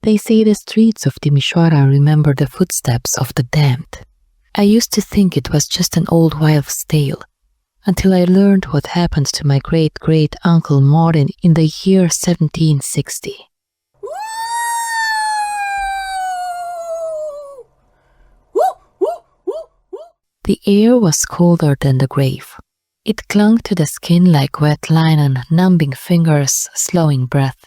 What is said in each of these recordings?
They say the streets of Timișoara remember the footsteps of the damned. I used to think it was just an old wives' tale, until I learned what happened to my great-great-uncle Martin in the year 1760. The air was colder than the grave. It clung to the skin like wet linen, numbing fingers, slowing breath.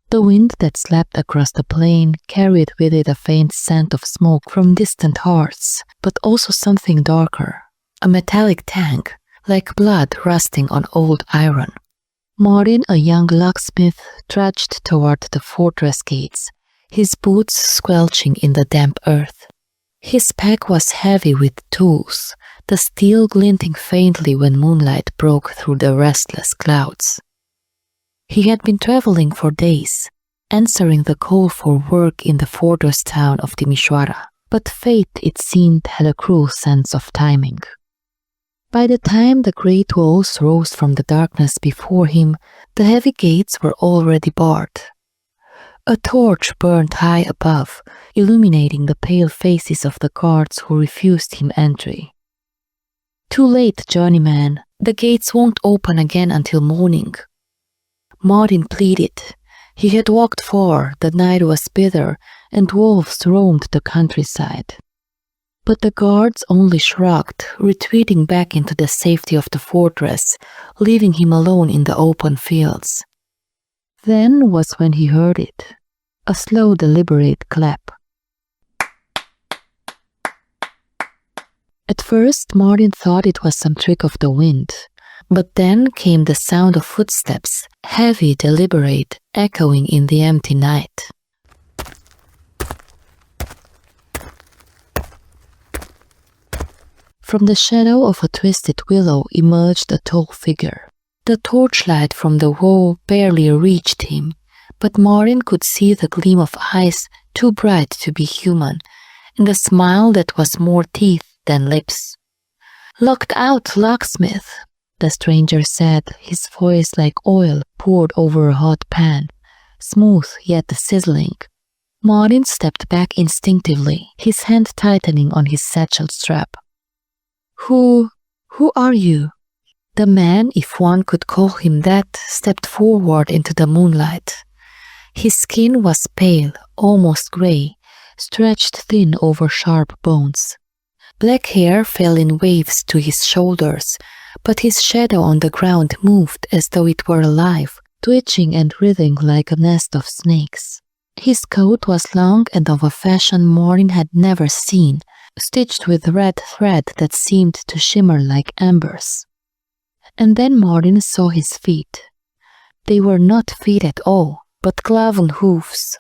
The wind that slapped across the plain carried with it a faint scent of smoke from distant hearths, but also something darker, a metallic tang, like blood rusting on old iron. Martin, a young locksmith, trudged toward the fortress gates, his boots squelching in the damp earth. His pack was heavy with tools, the steel glinting faintly when moonlight broke through the restless clouds. He had been traveling for days, answering the call for work in the fortress town of Timișoara, but fate, it seemed, had a cruel sense of timing. By the time the great walls rose from the darkness before him, the heavy gates were already barred. A torch burned high above, illuminating the pale faces of the guards who refused him entry. "Too late, journeyman. The gates won't open again until morning." Martin pleaded. He had walked far, the night was bitter, and wolves roamed the countryside. But the guards only shrugged, retreating back into the safety of the fortress, leaving him alone in the open fields. Then was when he heard it, a slow, deliberate clap. At first, Martin thought it was some trick of the wind, but then came the sound of footsteps, heavy, deliberate, echoing in the empty night. From the shadow of a twisted willow emerged a tall figure. The torchlight from the wall barely reached him, but Martin could see the gleam of eyes too bright to be human, and a smile that was more teeth than lips. "Locked out, locksmith," the stranger said, his voice like oil poured over a hot pan, smooth yet sizzling. Martin stepped back instinctively, his hand tightening on his satchel strap. Who are you?" The man, if one could call him that, stepped forward into the moonlight. His skin was pale, almost gray, stretched thin over sharp bones. Black hair fell in waves to his shoulders, but his shadow on the ground moved as though it were alive, twitching and writhing like a nest of snakes. His coat was long and of a fashion Martin had never seen, stitched with red thread that seemed to shimmer like embers. And then Martin saw his feet. They were not feet at all, but cloven hoofs.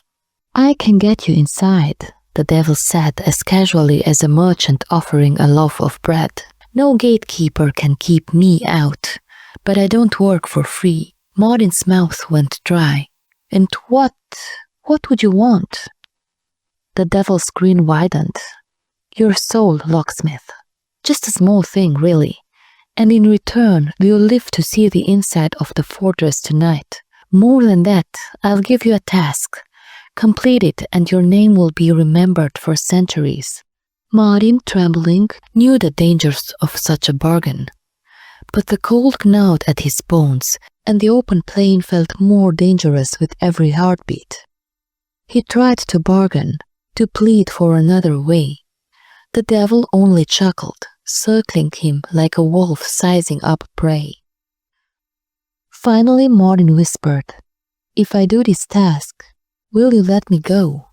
"I can get you inside," the devil said as casually as a merchant offering a loaf of bread. "No gatekeeper can keep me out, but I don't work for free." Martin's mouth went dry. "And what would you want?" The devil's grin widened. "Your soul, locksmith. Just a small thing, really. And in return, you'll live to see the inside of the fortress tonight. More than that, I'll give you a task. Complete it and your name will be remembered for centuries." Martin, trembling, knew the dangers of such a bargain. But the cold gnawed at his bones, and the open plain felt more dangerous with every heartbeat. He tried to bargain, to plead for another way. The devil only chuckled, circling him like a wolf sizing up prey. Finally, Martin whispered, "If I do this task, will you let me go?"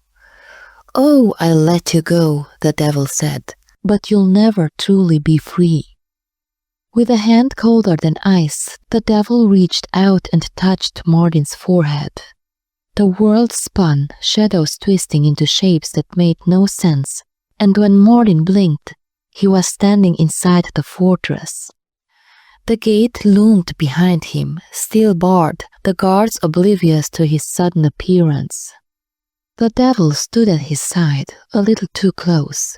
"Oh, I'll let you go," the devil said, "but you'll never truly be free." With a hand colder than ice, the devil reached out and touched Martin's forehead. The world spun, shadows twisting into shapes that made no sense, and when Martin blinked, he was standing inside the fortress. The gate loomed behind him, still barred, the guards oblivious to his sudden appearance. The devil stood at his side, a little too close.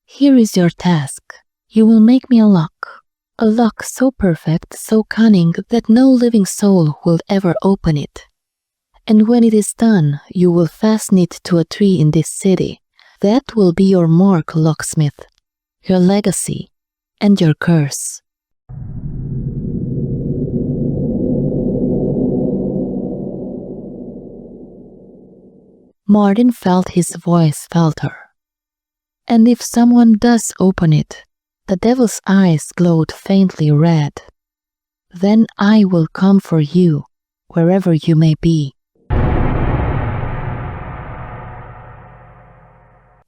"Here is your task. You will make me a lock so perfect, so cunning, that no living soul will ever open it. And when it is done, you will fasten it to a tree in this city. That will be your mark, locksmith, your legacy, and your curse. Martin felt his voice falter. And if someone does open it, the devil's eyes glowed faintly red. Then I will come for you, wherever you may be.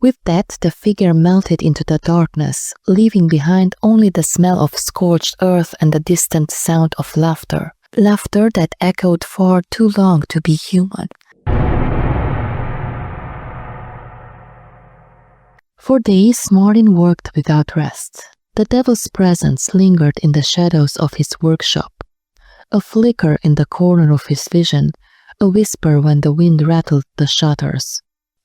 With that, the figure melted into the darkness, leaving behind only the smell of scorched earth and the distant sound of laughter. Laughter that echoed far too long to be human. For days, Martin worked without rest. The devil's presence lingered in the shadows of his workshop. A flicker in the corner of his vision, a whisper when the wind rattled the shutters.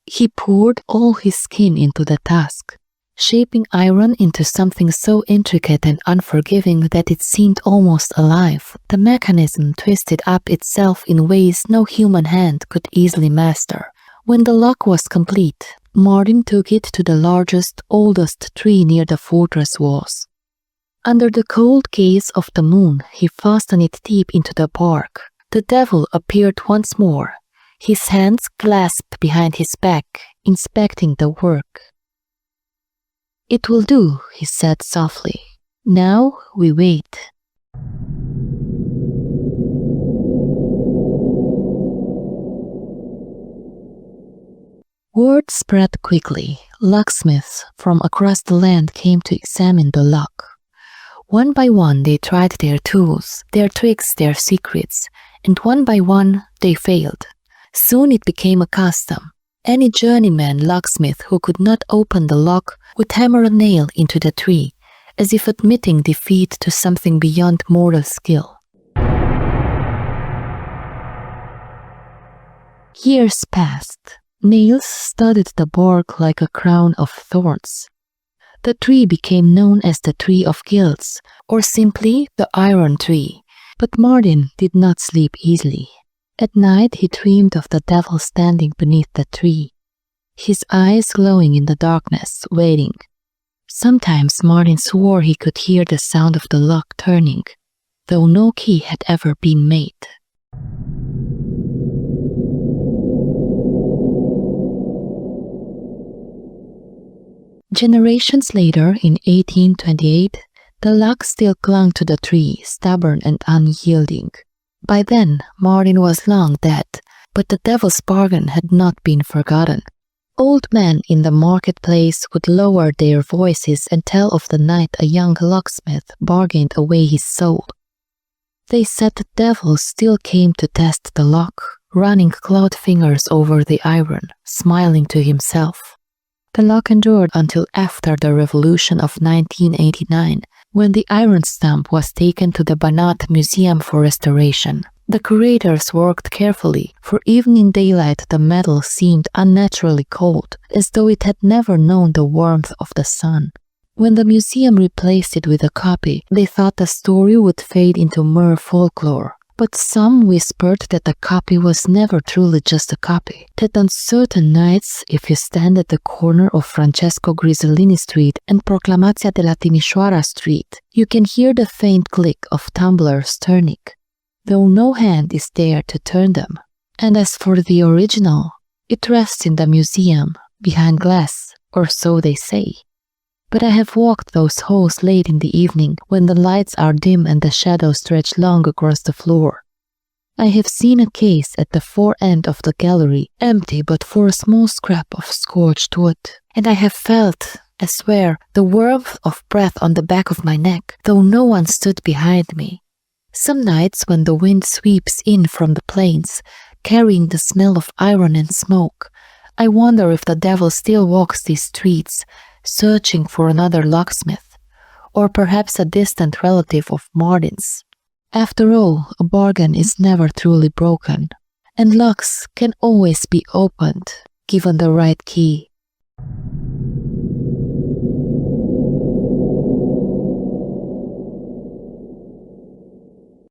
He poured all his skin into the task, shaping iron into something so intricate and unforgiving that it seemed almost alive. The mechanism twisted up itself in ways no human hand could easily master. When the lock was complete, Martin took it to the largest, oldest tree near the fortress walls. Under the cold gaze of the moon, he fastened it deep into the bark. The devil appeared once more, his hands clasped behind his back, inspecting the work. "It will do," he said softly. "Now we wait." Word spread quickly. Locksmiths from across the land came to examine the lock. One by one they tried their tools, their tricks, their secrets, and one by one they failed. Soon it became a custom. Any journeyman locksmith who could not open the lock would hammer a nail into the tree, as if admitting defeat to something beyond mortal skill. Years passed. Nails studded the bark like a crown of thorns. The tree became known as the Tree of Guilds, or simply the Iron Tree. But Martin did not sleep easily. At night he dreamed of the devil standing beneath the tree, his eyes glowing in the darkness, waiting. Sometimes Martin swore he could hear the sound of the lock turning, though no key had ever been made. Generations later, in 1828, the lock still clung to the tree, stubborn and unyielding. By then, Martin was long dead, but the devil's bargain had not been forgotten. Old men in the marketplace would lower their voices and tell of the night a young locksmith bargained away his soul. They said the devil still came to test the lock, running clawed fingers over the iron, smiling to himself. The lock endured until after the Revolution of 1989, when the iron stump was taken to the Banat Museum for restoration. The curators worked carefully, for even in daylight the metal seemed unnaturally cold, as though it had never known the warmth of the sun. When the museum replaced it with a copy, they thought the story would fade into mere folklore. But some whispered that the copy was never truly just a copy, that on certain nights, if you stand at the corner of Francesco Grisolini Street and Proclamația de la Timișoara Street, you can hear the faint click of tumblers turning, though no hand is there to turn them. And as for the original, it rests in the museum, behind glass, or so they say. But I have walked those halls late in the evening, when the lights are dim and the shadows stretch long across the floor. I have seen a case at the far end of the gallery, empty but for a small scrap of scorched wood. And I have felt, I swear, the warmth of breath on the back of my neck, though no one stood behind me. Some nights when the wind sweeps in from the plains, carrying the smell of iron and smoke, I wonder if the devil still walks these streets, searching for another locksmith, or perhaps a distant relative of Martin's. After all, a bargain is never truly broken, and locks can always be opened, given the right key.